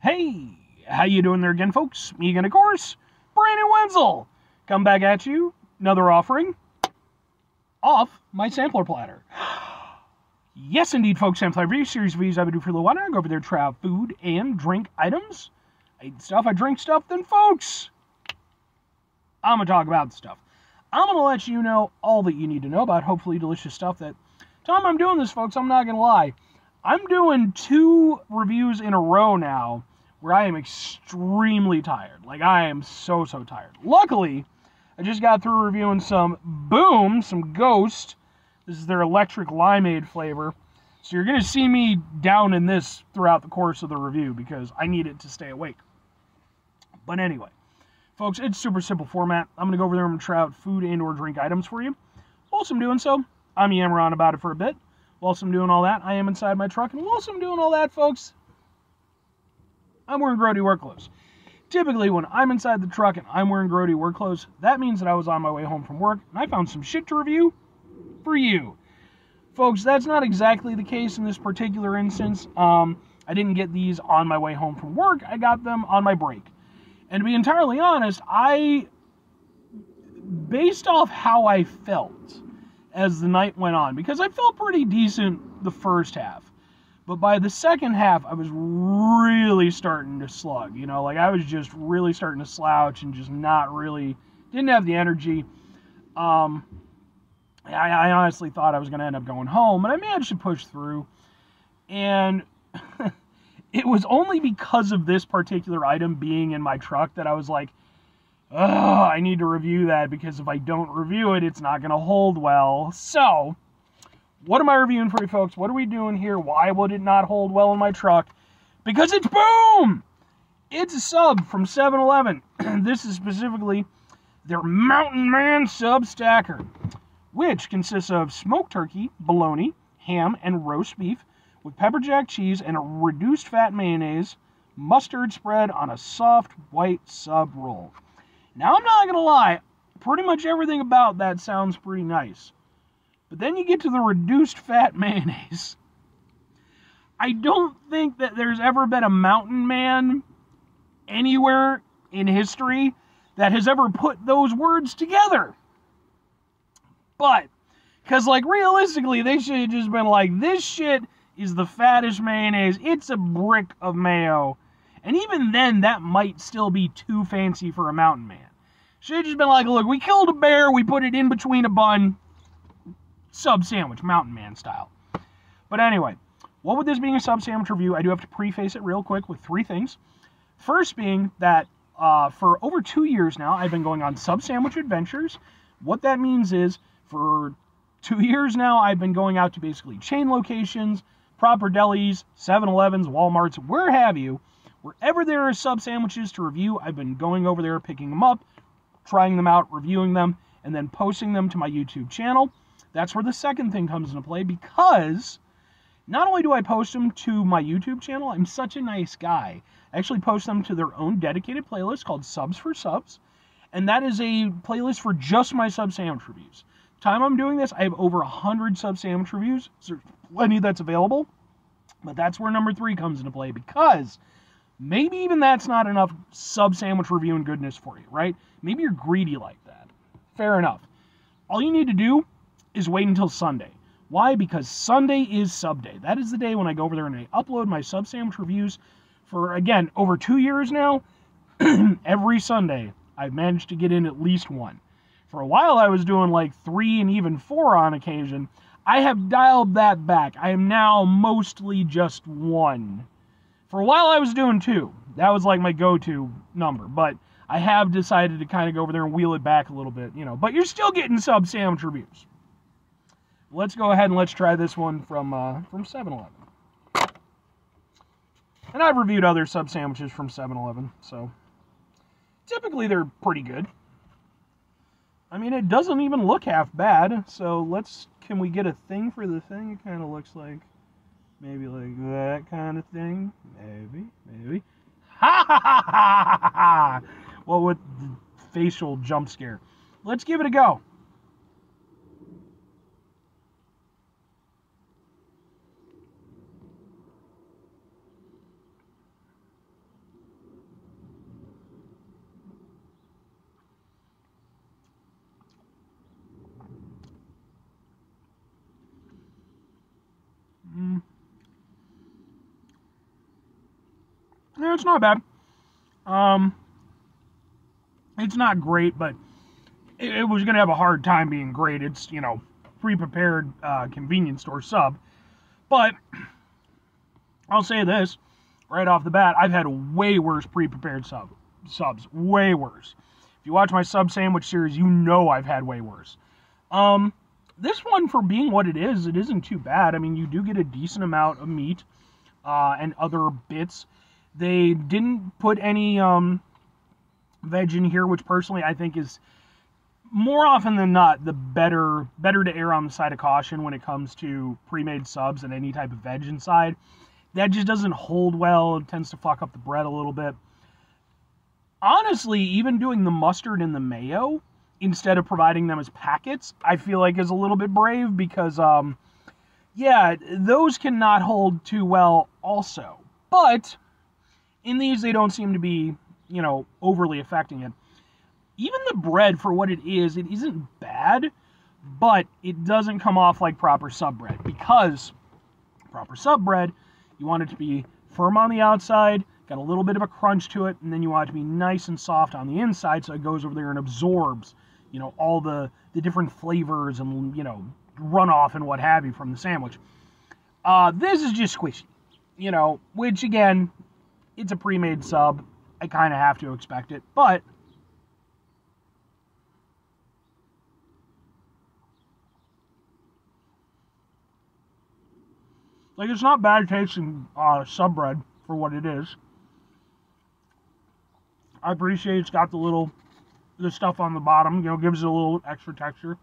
Hey, how you doing there again, folks? Me again, of course, Brandon Wenzel. Come back at you, another offering off my sampler platter. Yes, indeed, folks, sampler review series of videos I've been doing for a little while now. I go over there, try out food and drink items. I eat stuff, I drink stuff, then, folks, I'm going to talk about stuff. I'm going to let you know all that you need to know about hopefully delicious stuff that time I'm doing this, folks, I'm not going to lie. I'm doing 2 reviews in a row now where I am extremely tired. Like, I am so tired. Luckily, I just got through reviewing some Ghost. This is their electric limeade flavor. So you're going to see me down in this throughout the course of the review because I need it to stay awake. But anyway, folks, it's super simple format. I'm going to go over there and try out food and or drink items for you. Whilst I'm doing so, I'm yammering on about it for a bit. Whilst I'm doing all that, I am inside my truck. And whilst I'm doing all that, folks, I'm wearing grody work clothes. Typically, when I'm inside the truck and I'm wearing grody work clothes, that means that I was on my way home from work and I found some shit to review for you. Folks, that's not exactly the case in this particular instance. I didn't get these on my way home from work. I got them on my break. And to be entirely honest, based off how I felt as the night went on, because I felt pretty decent the first half. But by the second half, I was really starting to slug. You know, like I was just really starting to slouch and just didn't have the energy. I honestly thought I was going to end up going home, but I managed to push through. And it was only because of this particular item being in my truck that I was like, oh, I need to review that because if I don't review it, it's not going to hold well. So, what am I reviewing for you folks? What are we doing here? Why would it not hold well in my truck? Because it's boom! It's a sub from 7-Eleven. This is specifically their Mountain Man Sub Stacker, which consists of smoked turkey, bologna, ham, and roast beef with pepper jack cheese and a reduced fat mayonnaise, mustard spread on a soft white sub roll. Now, I'm not going to lie, pretty much everything about that sounds pretty nice. But then you get to the reduced fat mayonnaise. I don't think that there's ever been a Mountain Man anywhere in history that has ever put those words together. But, because like realistically, they should have just been like, this shit is the fattest mayonnaise. It's a brick of mayo. And even then, that might still be too fancy for a Mountain Man. Should have just been like, look, we killed a bear, we put it in between a bun, sub sandwich, Mountain Man style. But anyway, what with this being a sub sandwich review, I do have to preface it real quick with 3 things. First being that for over 2 years now, I've been going on sub sandwich adventures. What that means is for 2 years now, I've been going out to basically chain locations, proper delis, 7-Elevens, Walmarts, where have you. Wherever there are sub sandwiches to review, I've been going over there, picking them up, trying them out, reviewing them, and then posting them to my YouTube channel. That's where the second thing comes into play, because not only do I post them to my YouTube channel, I'm such a nice guy. I actually post them to their own dedicated playlist called Subs for Subs, and that is a playlist for just my sub sandwich reviews. Time I'm doing this, I have over 100 sub sandwich reviews, so there's plenty that's available, but that's where number 3 comes into play, because maybe even that's not enough sub sandwich reviewing goodness for you, right? Maybe you're greedy like that. Fair enough. All you need to do is wait until Sunday. Why? Because Sunday is sub day. That is the day when I go over there and I upload my sub sandwich reviews for, again, over 2 years now. Every Sunday, I've managed to get in at least one. For a while, I was doing like 3 and even 4 on occasion. I have dialed that back. I am now mostly just 1. For a while, I was doing 2. That was like my go-to number, but I have decided to kind of go over there and wheel it back a little bit, you know. But you're still getting sub sandwich reviews. Let's go ahead and let's try this one from 7-Eleven. And I've reviewed other sub sandwiches from 7-Eleven, so typically they're pretty good. I mean, it doesn't even look half bad, so can we get a thing for the thing? It kind of looks like maybe like that kind of thing. Maybe. Ha ha ha ha ha ha! Well, with the facial jump scare. Let's give it a go. Yeah, it's not bad. It's not great, but it was going to have a hard time being great. It's, you know, pre-prepared convenience store sub. But I'll say this right off the bat, I've had way worse pre-prepared subs. Way worse. If you watch my sub sandwich series, you know I've had way worse. This one, for being what it isn't too bad. I mean, you do get a decent amount of meat and other bits. They didn't put any veg in here, which personally I think is more often than not the better to err on the side of caution when it comes to pre-made subs and any type of veg inside. That just doesn't hold well. It tends to fuck up the bread a little bit. Honestly, even doing the mustard and the mayo instead of providing them as packets, I feel like is a little bit brave because, yeah, those cannot hold too well also. But in these, they don't seem to be, you know, overly affecting it. Even the bread, for what it isn't bad, but it doesn't come off like proper sub bread, because proper sub bread, you want it to be firm on the outside, got a little bit of a crunch to it, and then you want it to be nice and soft on the inside so it goes over there and absorbs, you know, all the different flavors and, you know, runoff and what have you from the sandwich. This is just squishy, you know, which, again, it's a pre-made sub. I kind of have to expect it, but like, it's not bad tasting sub bread for what it is. I appreciate it's got the stuff on the bottom, you know, gives it a little extra texture.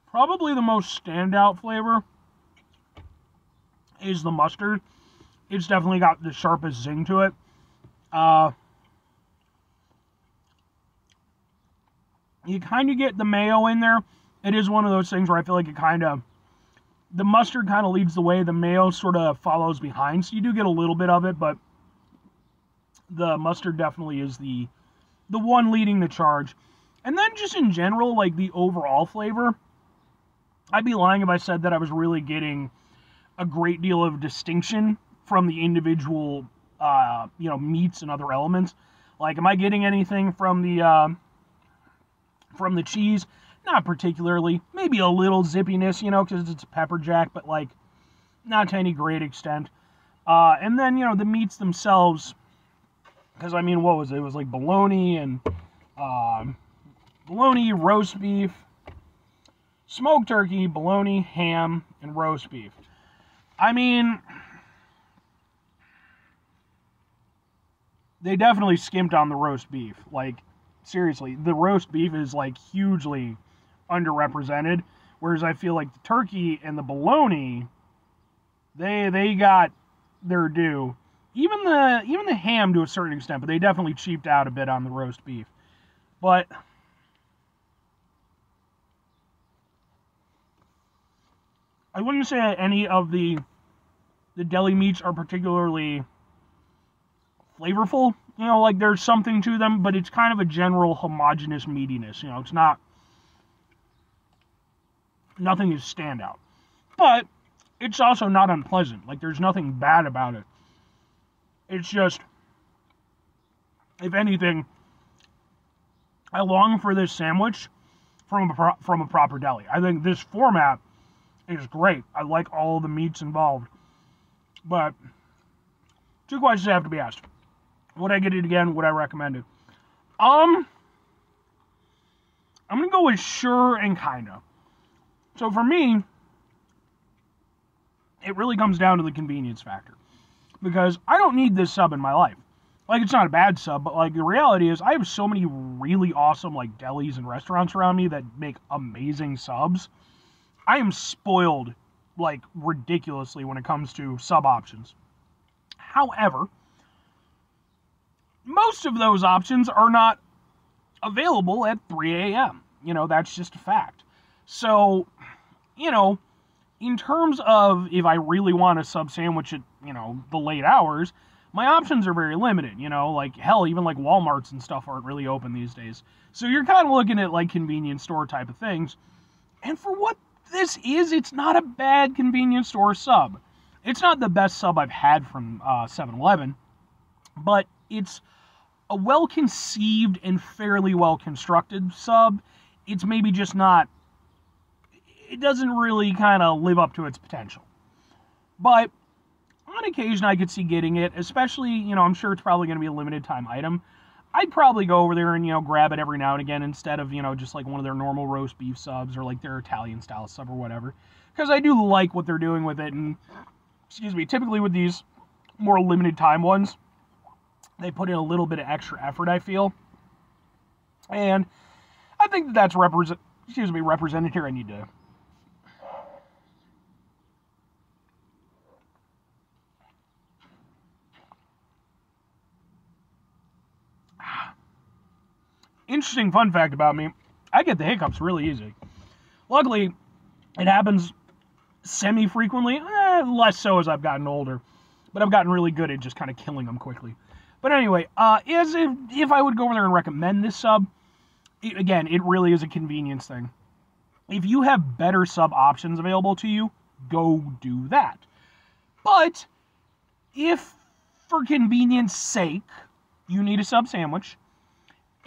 Probably the most standout flavor is the mustard. It's definitely got the sharpest zing to it. You kind of get the mayo in there. It is one of those things where I feel like the mustard kind of leads the way, the mayo sort of follows behind, so you do get a little bit of it, but the mustard definitely is the one leading the charge. And then just in general, like, the overall flavor, I'd be lying if I said that I was really getting a great deal of distinction from the individual, you know, meats and other elements. Like, am I getting anything from the cheese? Not particularly. Maybe a little zippiness, you know, because it's a pepper jack, but, like, not to any great extent. And then, you know, the meats themselves, because, I mean, what was it? It was like bologna and roast beef, smoked turkey, bologna, ham, and roast beef. I mean, they definitely skimped on the roast beef. Like, seriously, the roast beef is, like, hugely underrepresented, whereas I feel like the turkey and the bologna, they got their due. Even the ham to a certain extent, but they definitely cheaped out a bit on the roast beef. But I wouldn't say any of the deli meats are particularly flavorful. You know, like, there's something to them, but it's kind of a general homogeneous meatiness. You know, it's not, nothing is standout. But it's also not unpleasant. Like, there's nothing bad about it. It's just, if anything, I long for this sandwich from a proper deli. I think this format is great. I like all the meats involved. But two questions have to be asked. Would I get it again? Would I recommend it? I'm going to go with sure and kinda. So for me, it really comes down to the convenience factor. Because I don't need this sub in my life. Like, it's not a bad sub, but, like, the reality is I have so many really awesome, like, delis and restaurants around me that make amazing subs. I am spoiled, like, ridiculously when it comes to sub options. However, most of those options are not available at 3 a.m. You know, that's just a fact. So, you know, in terms of if I really want a sub sandwich at, you know, the late hours, my options are very limited, you know, like, hell, even like Walmarts and stuff aren't really open these days. So you're kind of looking at, like, convenience store type of things. And for what it's not a bad convenience store sub. It's not the best sub I've had from 7-Eleven, but it's a well-conceived and fairly well-constructed sub. It's maybe just not, it doesn't really kind of live up to its potential. But on occasion, I could see getting it, especially, I'm sure it's probably going to be a limited time item. I'd probably go over there and, grab it every now and again instead of, just like one of their normal roast beef subs or like their Italian style sub or whatever. Because I do like what they're doing with it. And, typically with these more limited time ones, they put in a little bit of extra effort, I feel. And I think that's represented here. I need to... Interesting fun fact about me, I get the hiccups really easy. Luckily, it happens semi-frequently, less so as I've gotten older, but I've gotten really good at just kind of killing them quickly. But anyway, if I would go over there and recommend this sub, again, it really is a convenience thing. If you have better sub options available to you, go do that. But if, for convenience sake, you need a sub sandwich,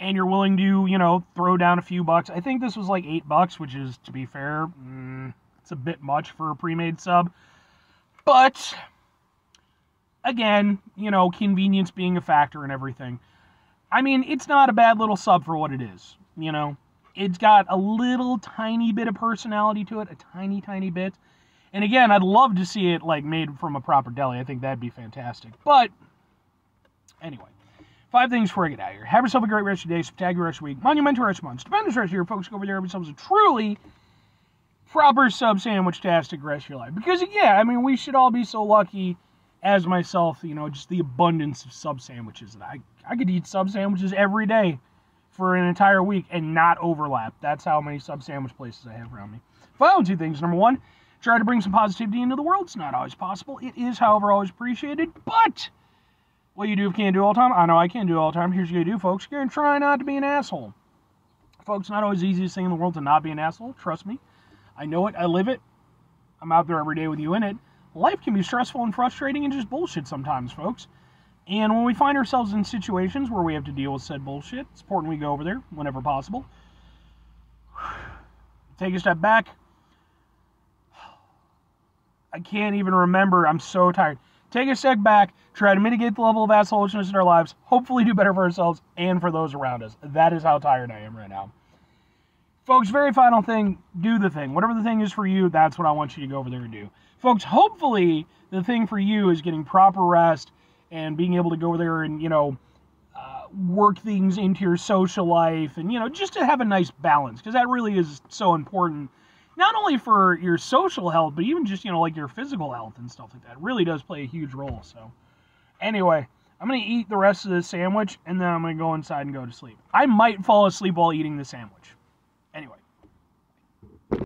and you're willing to, throw down a few bucks. I think this was like $8, which is, to be fair, it's a bit much for a pre-made sub. But, again, convenience being a factor and everything. I mean, it's not a bad little sub for what it is, It's got a little tiny bit of personality to it, a tiny, tiny bit. And again, I'd love to see it, like, made from a proper deli. I think that'd be fantastic. But, anyway. 5 things before I get out of here. Have yourself a great rest of your day, spectacular rest of your week, monumental rest of your month, stupendous rest of your folks. Go over there, have yourselves a truly proper sub-sandwich-tastic rest of your life. Because, yeah, I mean, we should all be so lucky, as myself, just the abundance of sub-sandwiches. That I could eat sub-sandwiches every day for an entire week and not overlap. That's how many sub-sandwich places I have around me. Final 2 things. Number 1, try to bring some positivity into the world. It's not always possible. It is, however, always appreciated, but... what you do can't do all the time. I know I can't do all the time. Here's what you do, folks. You're going to try not to be an asshole. Folks, not always the easiest thing in the world to not be an asshole. Trust me. I know it. I live it. I'm out there every day with you in it. Life can be stressful and frustrating and just bullshit sometimes, folks. And when we find ourselves in situations where we have to deal with said bullshit, it's important we go over there whenever possible. Take a step back. I can't even remember. I'm so tired. Take a step back, try to mitigate the level of assholishness in our lives, hopefully do better for ourselves and for those around us. That is how tired I am right now. Folks, very final thing, do the thing. Whatever the thing is for you, that's what I want you to go over there and do. Folks, hopefully the thing for you is getting proper rest and being able to go over there and, work things into your social life and, just to have a nice balance, because that really is so important. Not only for your social health, but even just, like your physical health and stuff like that. It really does play a huge role. So, anyway, I'm going to eat the rest of this sandwich, and then I'm going to go inside and go to sleep. I might fall asleep while eating the sandwich. Anyway.